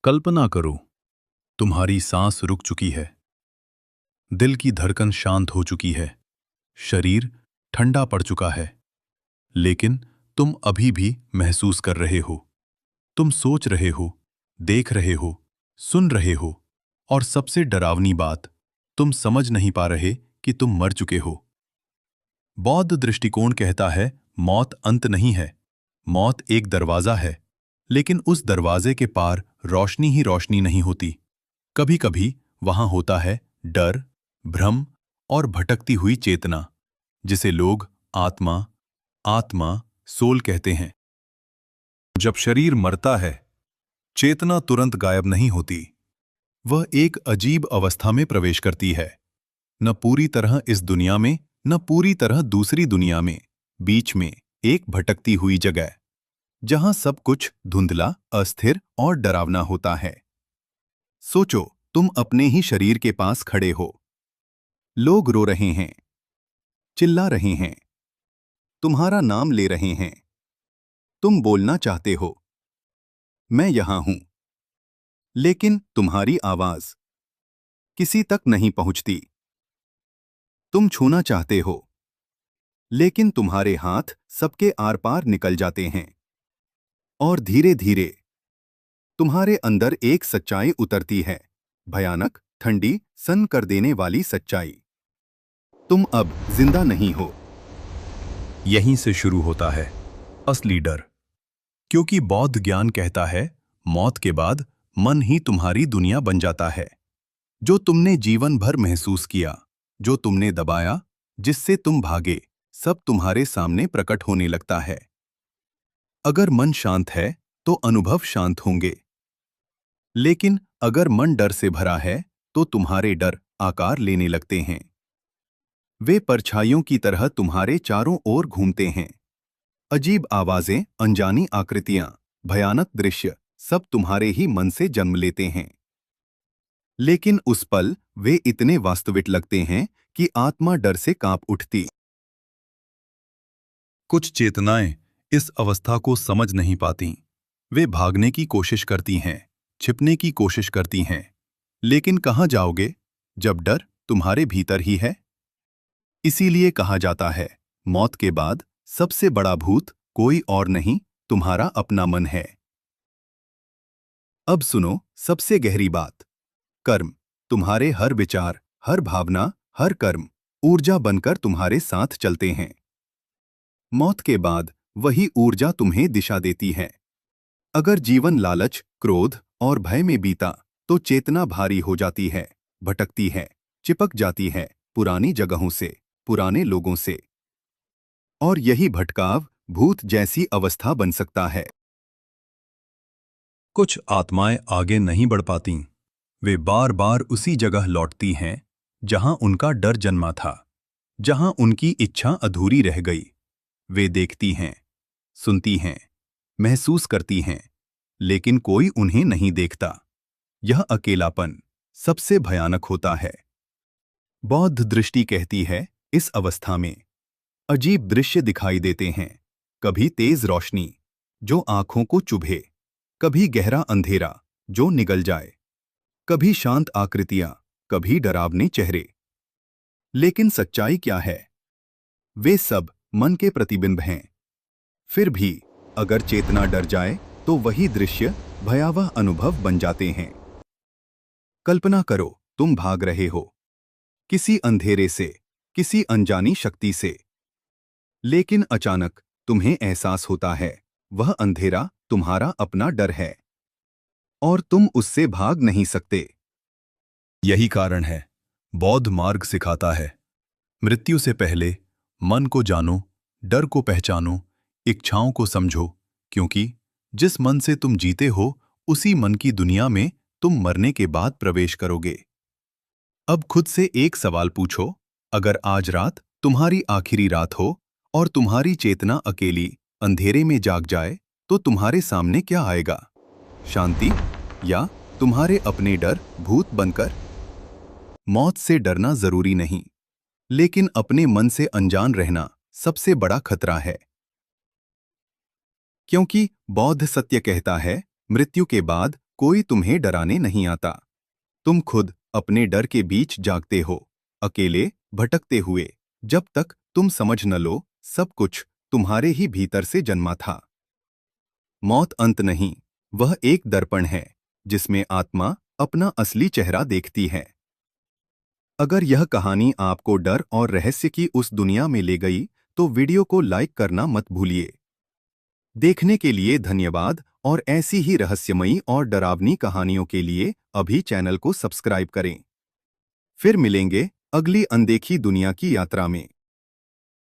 कल्पना करो, तुम्हारी सांस रुक चुकी है, दिल की धड़कन शांत हो चुकी है, शरीर ठंडा पड़ चुका है, लेकिन तुम अभी भी महसूस कर रहे हो। तुम सोच रहे हो, देख रहे हो, सुन रहे हो, और सबसे डरावनी बात, तुम समझ नहीं पा रहे कि तुम मर चुके हो। बौद्ध दृष्टिकोण कहता है, मौत अंत नहीं है, मौत एक दरवाजा है, लेकिन उस दरवाजे के पार रोशनी ही रोशनी नहीं होती। कभी कभी वहां होता है डर, भ्रम और भटकती हुई चेतना, जिसे लोग आत्मा, आत्मा, सोल कहते हैं। जब शरीर मरता है, चेतना तुरंत गायब नहीं होती। वह एक अजीब अवस्था में प्रवेश करती है, न पूरी तरह इस दुनिया में, न पूरी तरह दूसरी दुनिया में, बीच में एक भटकती हुई जगह, जहां सब कुछ धुंधला, अस्थिर और डरावना होता है। सोचो, तुम अपने ही शरीर के पास खड़े हो। लोग रो रहे हैं, चिल्ला रहे हैं, तुम्हारा नाम ले रहे हैं। तुम बोलना चाहते हो, मैं यहां हूं, लेकिन तुम्हारी आवाज किसी तक नहीं पहुंचती। तुम छूना चाहते हो, लेकिन तुम्हारे हाथ सबके आर पार निकल जाते हैं। और धीरे धीरे तुम्हारे अंदर एक सच्चाई उतरती है, भयानक, ठंडी, सन कर देने वाली सच्चाई। तुम अब जिंदा नहीं हो। यहीं से शुरू होता है असली डर, क्योंकि बौद्ध ज्ञान कहता है, मौत के बाद मन ही तुम्हारी दुनिया बन जाता है। जो तुमने जीवन भर महसूस किया, जो तुमने दबाया, जिससे तुम भागे, सब तुम्हारे सामने प्रकट होने लगता है। अगर मन शांत है, तो अनुभव शांत होंगे। लेकिन अगर मन डर से भरा है, तो तुम्हारे डर आकार लेने लगते हैं। वे परछाइयों की तरह तुम्हारे चारों ओर घूमते हैं। अजीब आवाजें, अनजानी आकृतियां, भयानक दृश्य, सब तुम्हारे ही मन से जन्म लेते हैं। लेकिन उस पल वे इतने वास्तविक लगते हैं कि आत्मा डर से कांप उठती। कुछ चेतनाएं इस अवस्था को समझ नहीं पाती। वे भागने की कोशिश करती हैं, छिपने की कोशिश करती हैं, लेकिन कहां जाओगे जब डर तुम्हारे भीतर ही है। इसीलिए कहा जाता है, मौत के बाद सबसे बड़ा भूत कोई और नहीं, तुम्हारा अपना मन है। अब सुनो सबसे गहरी बात। कर्म, तुम्हारे हर विचार, हर भावना, हर कर्म ऊर्जा बनकर तुम्हारे साथ चलते हैं। मौत के बाद वही ऊर्जा तुम्हें दिशा देती है। अगर जीवन लालच, क्रोध और भय में बीता, तो चेतना भारी हो जाती है, भटकती है, चिपक जाती है पुरानी जगहों से, पुराने लोगों से। और यही भटकाव भूत जैसी अवस्था बन सकता है। कुछ आत्माएं आगे नहीं बढ़ पातीं। वे बार बार उसी जगह लौटती हैं जहां उनका डर जन्मा था, जहां उनकी इच्छा अधूरी रह गई। वे देखती हैं, सुनती हैं, महसूस करती हैं, लेकिन कोई उन्हें नहीं देखता। यह अकेलापन सबसे भयानक होता है। बौद्ध दृष्टि कहती है, इस अवस्था में अजीब दृश्य दिखाई देते हैं। कभी तेज रोशनी जो आंखों को चुभे, कभी गहरा अंधेरा जो निगल जाए, कभी शांत आकृतियां, कभी डरावने चेहरे। लेकिन सच्चाई क्या है? वे सब मन के प्रतिबिंब हैं। फिर भी अगर चेतना डर जाए, तो वही दृश्य भयावह अनुभव बन जाते हैं। कल्पना करो, तुम भाग रहे हो किसी अंधेरे से, किसी अनजानी शक्ति से। लेकिन अचानक तुम्हें एहसास होता है, वह अंधेरा तुम्हारा अपना डर है और तुम उससे भाग नहीं सकते। यही कारण है बौद्ध मार्ग सिखाता है, मृत्यु से पहले मन को जानो, डर को पहचानो, इच्छाओं को समझो, क्योंकि जिस मन से तुम जीते हो, उसी मन की दुनिया में तुम मरने के बाद प्रवेश करोगे। अब खुद से एक सवाल पूछो, अगर आज रात तुम्हारी आखिरी रात हो और तुम्हारी चेतना अकेली अंधेरे में जाग जाए, तो तुम्हारे सामने क्या आएगा? शांति या तुम्हारे अपने डर भूत बनकर? मौत से डरना जरूरी नहीं, लेकिन अपने मन से अनजान रहना सबसे बड़ा खतरा है। क्योंकि बौद्ध सत्य कहता है, मृत्यु के बाद कोई तुम्हें डराने नहीं आता। तुम खुद अपने डर के बीच जागते हो, अकेले भटकते हुए, जब तक तुम समझ न लो सब कुछ तुम्हारे ही भीतर से जन्मा था। मौत अंत नहीं, वह एक दर्पण है जिसमें आत्मा अपना असली चेहरा देखती है। अगर यह कहानी आपको डर और रहस्य की उस दुनिया में ले गई तो वीडियो को लाइक करना मत भूलिए। देखने के लिए धन्यवाद और ऐसी ही रहस्यमयी और डरावनी कहानियों के लिए अभी चैनल को सब्सक्राइब करें। फिर मिलेंगे अगली अनदेखी दुनिया की यात्रा में।